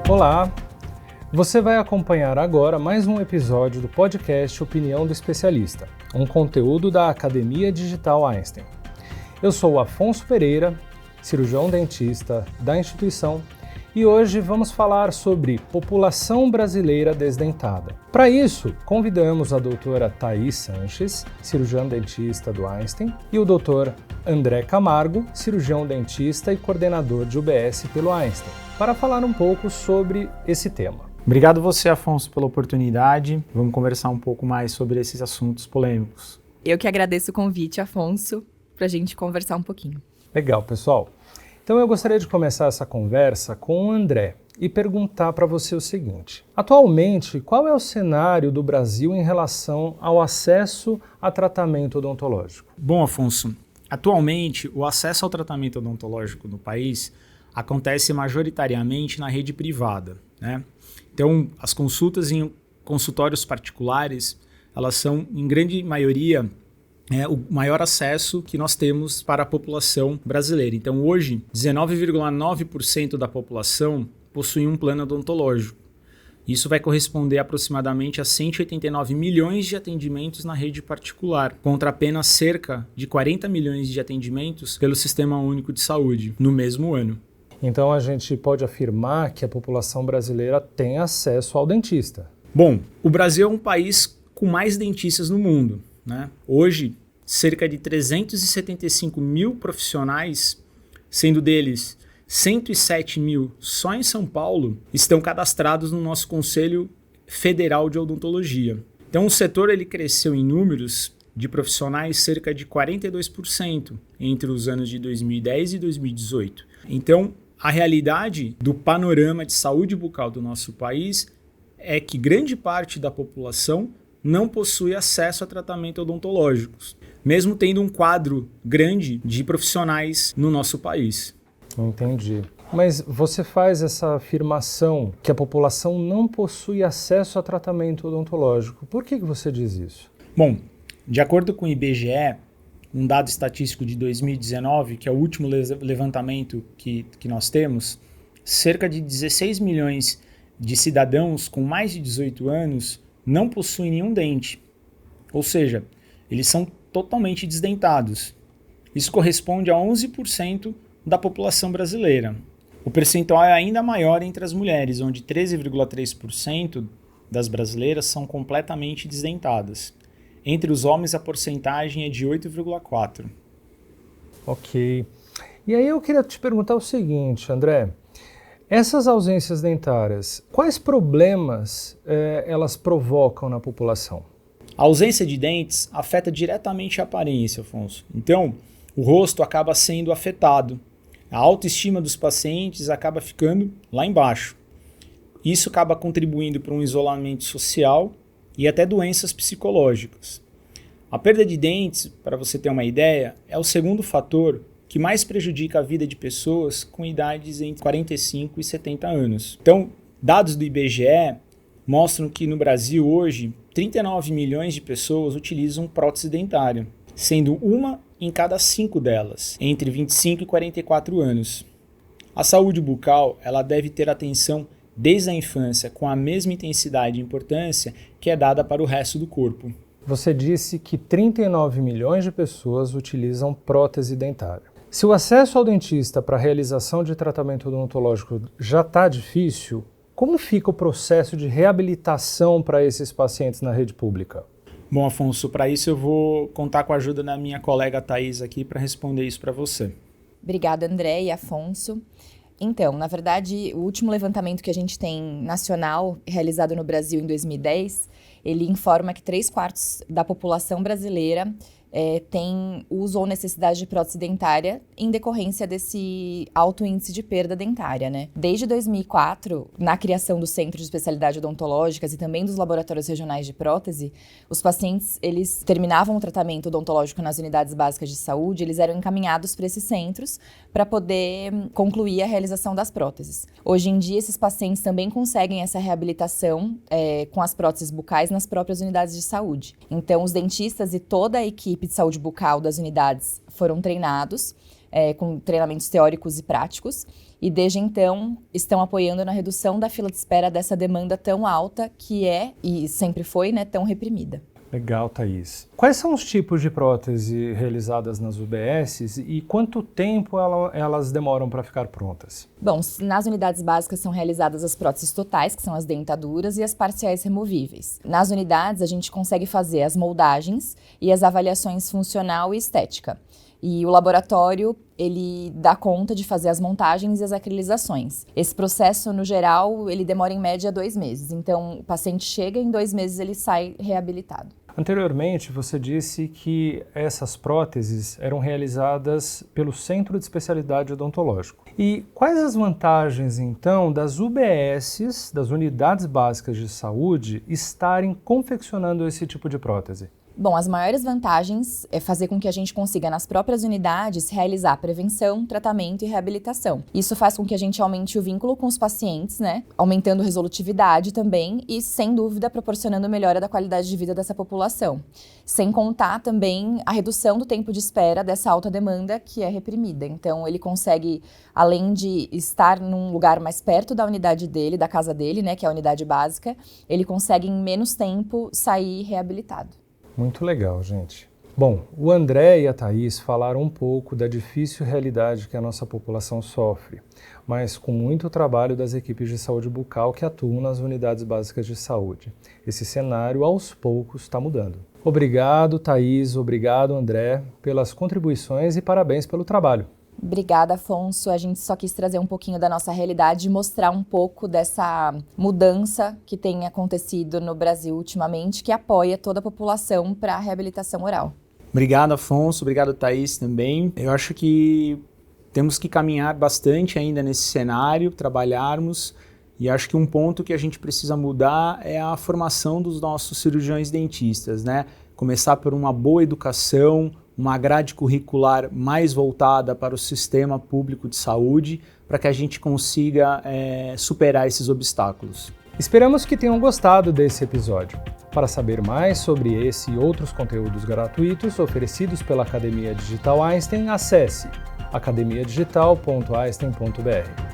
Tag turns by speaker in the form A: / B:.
A: Olá! Você vai acompanhar agora mais um episódio do podcast Opinião do Especialista, um conteúdo da Academia Digital Einstein. Eu sou o Afonso Pereira, cirurgião dentista da instituição, e hoje vamos falar sobre população brasileira desdentada. Para isso, convidamos a doutora Thaís Sanches, cirurgiã dentista do Einstein, e o doutor André Camargo, cirurgião dentista e coordenador de UBS pelo Einstein, para falar um pouco sobre esse tema.
B: Obrigado você, Afonso, pela oportunidade. Vamos conversar um pouco mais sobre esses assuntos polêmicos.
C: Eu que agradeço o convite, Afonso, para a gente conversar um pouquinho.
A: Legal, pessoal. Então eu gostaria de começar essa conversa com o André e perguntar para você o seguinte. Atualmente, qual é o cenário do Brasil em relação ao acesso a tratamento odontológico?
B: Bom, Afonso, atualmente o acesso ao tratamento odontológico no país acontece majoritariamente na rede privada, né? Então, as consultas em consultórios particulares, elas são, em grande maioria, o maior acesso que nós temos para a população brasileira. Então, hoje, 19,9% da população possui um plano odontológico. Isso vai corresponder aproximadamente a 189 milhões de atendimentos na rede particular, contra apenas cerca de 40 milhões de atendimentos pelo Sistema Único de Saúde, no mesmo ano.
A: Então, a gente pode afirmar que a população brasileira tem acesso ao dentista.
B: Bom, o Brasil é um país com mais dentistas no mundo, né? Hoje, cerca de 375 mil profissionais, sendo deles 107 mil só em São Paulo, estão cadastrados no nosso Conselho Federal de Odontologia. Então, o setor ele cresceu em números de profissionais cerca de 42% entre os anos de 2010 e 2018. Então, a realidade do panorama de saúde bucal do nosso país é que grande parte da população não possui acesso a tratamentos odontológicos, mesmo tendo um quadro grande de profissionais no nosso país.
A: Entendi. Mas você faz essa afirmação que a população não possui acesso a tratamento odontológico. Por que você diz isso?
B: Bom, de acordo com o IBGE, um dado estatístico de 2019, que é o último levantamento que nós temos, cerca de 16 milhões de cidadãos com mais de 18 anos não possuem nenhum dente. Ou seja, eles são totalmente desdentados. Isso corresponde a 11% da população brasileira. O percentual é ainda maior entre as mulheres, onde 13,3% das brasileiras são completamente desdentadas. Entre os homens, a porcentagem é de 8,4%.
A: Ok. E aí eu queria te perguntar o seguinte, André. Essas ausências dentárias, quais problemas elas provocam na população?
B: A ausência de dentes afeta diretamente a aparência, Afonso. Então, o rosto acaba sendo afetado. A autoestima dos pacientes acaba ficando lá embaixo. Isso acaba contribuindo para um isolamento social e até doenças psicológicas. A perda de dentes, para você ter uma ideia, é o segundo fator que mais prejudica a vida de pessoas com idades entre 45 e 70 anos. Então, dados do IBGE mostram que no Brasil hoje, 39 milhões de pessoas utilizam prótese dentária, sendo uma em cada 5 delas, entre 25 e 44 anos. A saúde bucal ela deve ter atenção desde a infância, com a mesma intensidade e importância que é dada para o resto do corpo.
A: Você disse que 39 milhões de pessoas utilizam prótese dentária. Se o acesso ao dentista para a realização de tratamento odontológico já está difícil, como fica o processo de reabilitação para esses pacientes na rede pública?
B: Bom, Afonso, para isso eu vou contar com a ajuda da minha colega Thaís aqui para responder isso para você.
C: Obrigada, André e Afonso. Então, na verdade, o último levantamento que a gente tem nacional, realizado no Brasil em 2010, ele informa que 3/4 da população brasileira tem uso ou necessidade de prótese dentária em decorrência desse alto índice de perda dentária, né? Desde 2004, na criação do Centro de Especialidade Odontológicas e também dos laboratórios regionais de prótese, os pacientes, eles terminavam o tratamento odontológico nas unidades básicas de saúde, eles eram encaminhados para esses centros para poder concluir a realização das próteses. Hoje em dia, esses pacientes também conseguem essa reabilitação com as próteses bucais nas próprias unidades de saúde. Então, os dentistas e toda a equipe de saúde bucal das unidades foram treinados com treinamentos teóricos e práticos. E desde então estão apoiando na redução da fila de espera dessa demanda tão alta que é, e sempre foi, né, tão reprimida.
A: Legal, Thaís. Quais são os tipos de prótese realizadas nas UBSs e quanto tempo elas demoram para ficar prontas?
C: Bom, nas unidades básicas são realizadas as próteses totais, que são as dentaduras, e as parciais removíveis. Nas unidades, a gente consegue fazer as moldagens e as avaliações funcional e estética. E o laboratório, ele dá conta de fazer as montagens e as acrilizações. Esse processo, no geral, ele demora em média 2 meses. Então, o paciente chega e em 2 meses ele sai reabilitado.
A: Anteriormente, você disse que essas próteses eram realizadas pelo Centro de Especialidade Odontológico. E quais as vantagens, então, das UBSs, das Unidades Básicas de Saúde, estarem confeccionando esse tipo de prótese?
C: Bom, as maiores vantagens é fazer com que a gente consiga, nas próprias unidades, realizar prevenção, tratamento e reabilitação. Isso faz com que a gente aumente o vínculo com os pacientes, né? Aumentando resolutividade também e, sem dúvida, proporcionando melhora da qualidade de vida dessa população. Sem contar também a redução do tempo de espera dessa alta demanda que é reprimida. Então, ele consegue, além de estar num lugar mais perto da unidade dele, da casa dele, né, que é a unidade básica, ele consegue, em menos tempo, sair reabilitado.
A: Muito legal, gente. Bom, o André e a Thaís falaram um pouco da difícil realidade que a nossa população sofre, mas com muito trabalho das equipes de saúde bucal que atuam nas unidades básicas de saúde. Esse cenário, aos poucos, está mudando. Obrigado, Thaís, obrigado, André, pelas contribuições e parabéns pelo trabalho.
C: Obrigada, Afonso. A gente só quis trazer um pouquinho da nossa realidade e mostrar um pouco dessa mudança que tem acontecido no Brasil ultimamente, que apoia toda a população para a reabilitação oral.
B: Obrigado, Afonso. Obrigado, Thaís, também. Eu acho que temos que caminhar bastante ainda nesse cenário, trabalharmos, e acho que um ponto que a gente precisa mudar é a formação dos nossos cirurgiões dentistas, né? Começar por uma boa educação, uma grade curricular mais voltada para o sistema público de saúde, para que a gente consiga superar esses obstáculos.
A: Esperamos que tenham gostado desse episódio. Para saber mais sobre esse e outros conteúdos gratuitos oferecidos pela Academia Digital Einstein, acesse academiadigital.einstein.br.